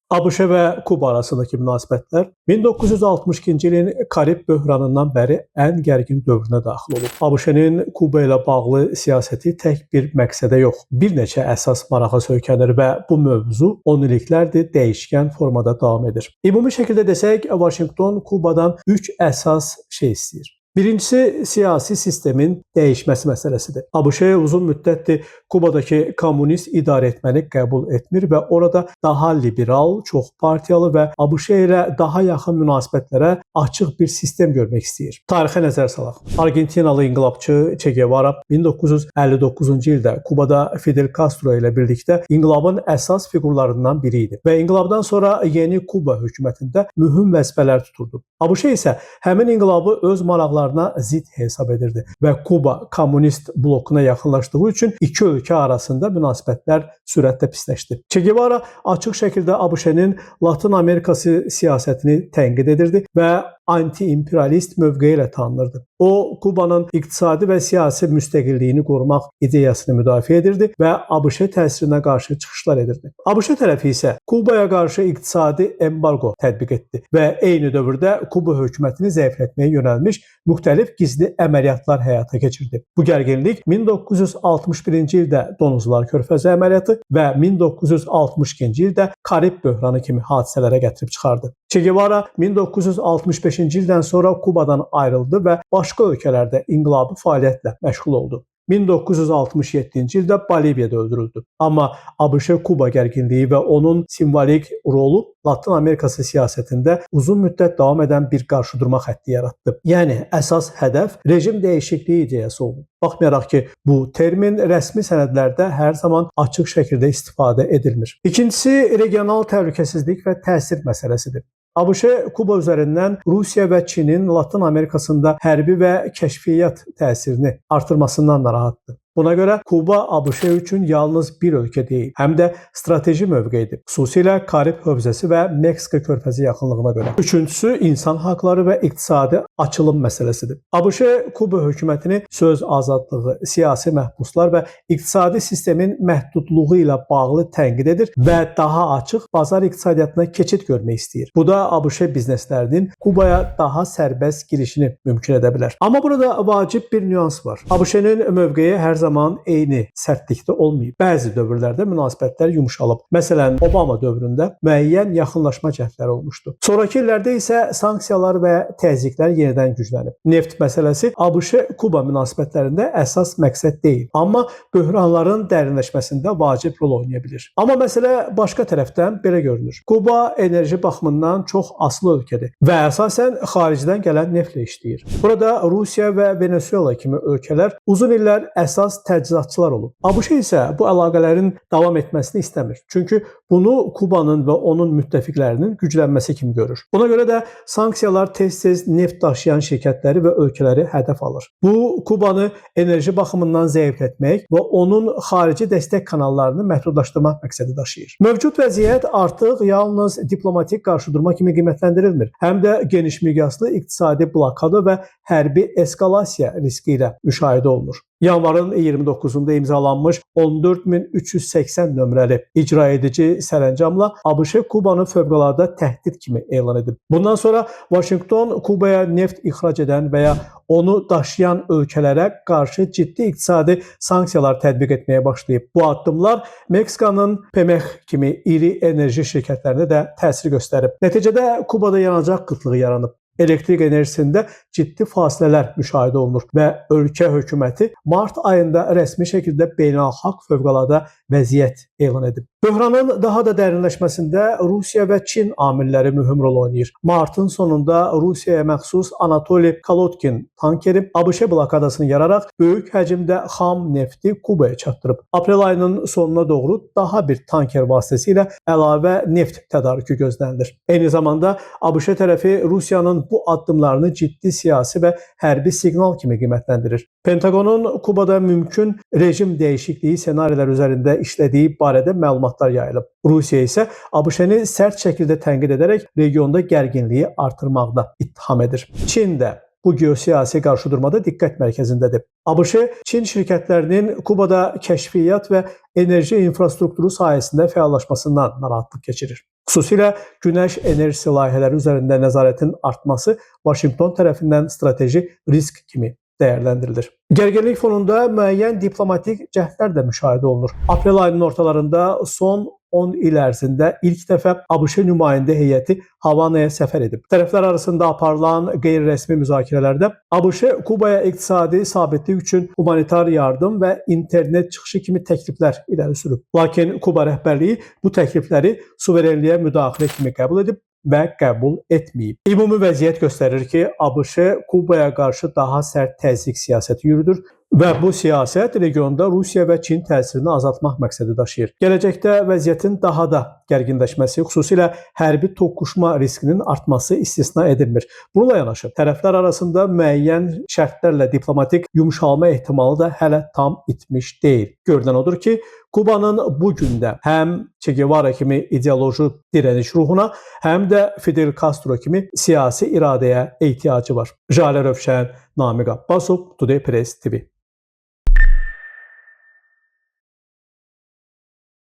ABŞ və Kuba arasındakı münasibətlər 1962-ci ilin Karib böhranından bəri ən gərgin dövrünə daxil olub. ABŞ-nin Kuba ilə bağlı siyasəti tək bir məqsədə yox, bir neçə əsas marağa söykənir və bu mövzu 10 illiklərdir dəyişkən formada davam edir. Ümumi şəkildə desək, Vaşinqton Kubadan 3 əsas şey istəyir. Birincisi, siyasi sistemin dəyişməsi məsələsidir. ABŞ uzun müddətdir Kubadakı kommunist idarəetməni qəbul etmir və orada daha liberal, çox partiyalı və ABŞ ilə daha yaxın münasibətlərə açıq bir sistem görmək istəyir. Tarixə nəzər salaq. Argentinalı inqilabçı Che Guevara 1959-cu ildə Kubada Fidel Castro ilə birlikdə inqilabın əsas fiqurlarından biri idi və inqilabdan sonra yeni Kuba hökumətində mühüm vəzifələr tuturdu. ABŞ isə həmin inqilabı öz maraqlarına zidd hesab edirdi və Kuba kommunist blokuna yaxınlaşdığı üçün iki ölkə arasında münasibətlər sürətlə pisləşdi. Che Guevara açıq şəkildə ABŞ-nin Latin Amerikası siyasətini tənqid edirdi və anti-imperialist mövqeyi ilə tanınırdı. O, Kubanın iqtisadi və siyasi müstəqilliyini qorumaq ideyasını müdafiə edirdi və ABŞ təsirinə qarşı çıxışlar edirdi. ABŞ tərəfi isə Kubaya qarşı iqtisadi embargo tətbiq etdi və eyni dövrdə Kuba hökumətini zəiflətməyə yönəlmiş müxtəlif gizli əməliyyatlar həyata keçirdi. Bu gərginlik 1961-ci ildə Donuzlar körfəzi əməliyyatı və 1962-ci ildə Karib böhranı kimi hadisələrə gətirib çıxardı. Che Guevara 1965-ci ildən sonra Kubadan ayrıldı və başqa ölkələrdə inqilabi fəaliyyətlə məşğul oldu. 1967-ci ildə Boliviyada öldürüldü. Amma ABŞ-Kuba gərginliyi və onun simvolik rolu Latin Amerikası siyasətində uzun müddət davam edən bir qarşıdurma xətti yaratdı. Yəni, əsas hədəf rejim dəyişikliyi ideyası oldu. Baxmayaraq ki, bu termin rəsmi sənədlərdə hər zaman açıq şəkildə istifadə edilmir. İkincisi, regional təhlükəsizlik və təsir məsələsidir. ABŞ Kuba üzərindən Rusiya və Çinin Latin Amerikasında hərbi və kəşfiyyat təsirini artırmasından narahatdır. Buna görə Kuba ABŞ üçün yalnız bir ölkə deyil, həm də strateji mövqeyidir. Xüsusilə Karib hövzəsi və Meksika körfəzi yaxınlığına görə. Üçüncüsü, insan haqları və iqtisadi açılım məsələsidir. ABŞ Kuba hökumətini söz azadlığı, siyasi məhbuslar və iqtisadi sistemin məhdudluğu ilə bağlı tənqid edir və daha açıq bazar iqtisadiyyatına keçid görmək istəyir. Bu da ABŞ bizneslərinin Kubaya daha sərbəst girişini mümkün edə bilər. Amma burada vacib bir nüans var. ABŞ-nin mövqeyi hər zaman eyni sərtlikdə olmayıb. Bəzi dövrlərdə münasibətlər yumşalıb. Məsələn, Obama dövründə müəyyən yaxınlaşma cəhdləri olmuşdu. Sonrakı illərdə isə sanksiyalar və təzyiqlər yenidən güclənib. Neft məsələsi ABŞ-Kuba münasibətlərində əsas məqsəd deyil, amma böhranların dərinləşməsində vacib rol oynaya bilir. Amma məsələ başqa tərəfdən belə görünür. Kuba enerji baxımından çox asılı ölkədir və əsasən xaricdən gələn neftlə işləyir. Burada Rusiya və Venezuela kimi ölkələr uzun illər əsas təchizatçılar olub. ABŞ isə bu əlaqələrin davam etməsini istəmir. Çünki bunu Kubanın və onun müttəfiqlərinin güclənməsi kimi görür. Buna görə də sanksiyalar tez-tez neft daşıyan şirkətləri və ölkələri hədəf alır. Bu, Kubanı enerji baxımından zəiflətmək və onun xarici dəstək kanallarını məhdudlaşdırmaq məqsədi daşıyır. Mövcud vəziyyət artıq yalnız diplomatik qarşıdurma kimi qiymətləndirilmir, həm də geniş miqyaslı iqtisadi blokada və hərbi eskalasiya riski ilə müşahidə olunur. Yanvarın 29-unda imzalanmış 14380 nömrəli icra edici sərəncamla ABŞ Kubanı fövqəladə təhdid kimi elan edib. Bundan sonra Vaşinqton Kubaya neft ixrac edən və ya onu daşıyan ölkələrə qarşı ciddi iqtisadi sanksiyalar tətbiq etməyə başlayıb. Bu addımlar Meksikanın Pemex kimi iri enerji şirkətlərinə də təsir göstərib. Nəticədə Kubada yanacaq qıtlığı yaranıb. Elektrik enerjisində ciddi fasilələr müşahidə olunur və ölkə hökuməti mart ayında rəsmi şəkildə beynəlxalq fövqəladə vəziyyət elan edib. Böhranın daha da dərinləşməsində Rusiya və Çin amilləri mühüm rol oynayır. Martın sonunda Rusiyaya məxsus Anatoli Kalotkin tankeri ABŞ blokadasını yararaq böyük həcmdə xam nefti Kubaya çatdırıb. Aprel ayının sonuna doğru daha bir tanker vasitəsilə əlavə neft tədarükü gözlənilir. Eyni zamanda ABŞ tərəfi Rusiyanın bu addımlarını ciddi siyasi və hərbi siqnal kimi qiymətləndirir. Pentagonun Kubada mümkün rejim dəyişikliyi ssenarilər üzərində işlədiyi barədə məlumatlar yayılıb. Rusiya isə ABŞ-ni sərt şəkildə tənqid edərək regionda gərginliyi artırmaqda ittiham edir. Çin də bu geosiyasi qarşıdurmada diqqət mərkəzindədir. ABŞ Çin şirkətlərinin Kubada kəşfiyyat və enerji infrastrukturu sayəsində fəallaşmasından narahatlıq keçirir. Xüsusilə günəş enerjisi layihələri üzərində nəzarətin artması Vaşinqton tərəfindən strateji risk kimi dəyərləndirilir. Gərginlik fonunda müəyyən diplomatik cəhdlər də müşahidə olunur. Aprel ayının ortalarında son 10 il ərzində ilk dəfə ABŞ nümayəndə heyəti Havanaya səfər edib. Tərəflər arasında aparılan qeyri-rəsmi müzakirələrdə ABŞ Kubaya iqtisadi sabitlik üçün humanitar yardım və internet çıxışı kimi təkliflər irəli sürüb. Lakin Kuba rəhbərliyi bu təklifləri suverenliyə müdaxilə kimi qəbul edib və qəbul etməyib. Ümumi vəziyyət göstərir ki, ABŞ Kubaya qarşı daha sərt təzyiq siyasəti yürüdür və bu siyasət regionda Rusiya və Çin təsirini azaltmaq məqsədi daşıyır. Gələcəkdə vəziyyətin daha da gərginləşməsi, xüsusilə hərbi toqquşma riskinin artması istisna edilmir. Bununla yanaşı, tərəflər arasında müəyyən şərtlərlə diplomatik yumşalma ehtimalı da hələ tam itmiş deyil. Görünən odur ki, Kubanın bu gündə həm Che Guevara kimi ideoloji dirəniş ruhuna, həm də Fidel Castro kimi siyasi iradəyə ehtiyacı var. Jalə Rövşən, Namiq Abbasov, Today Press TV.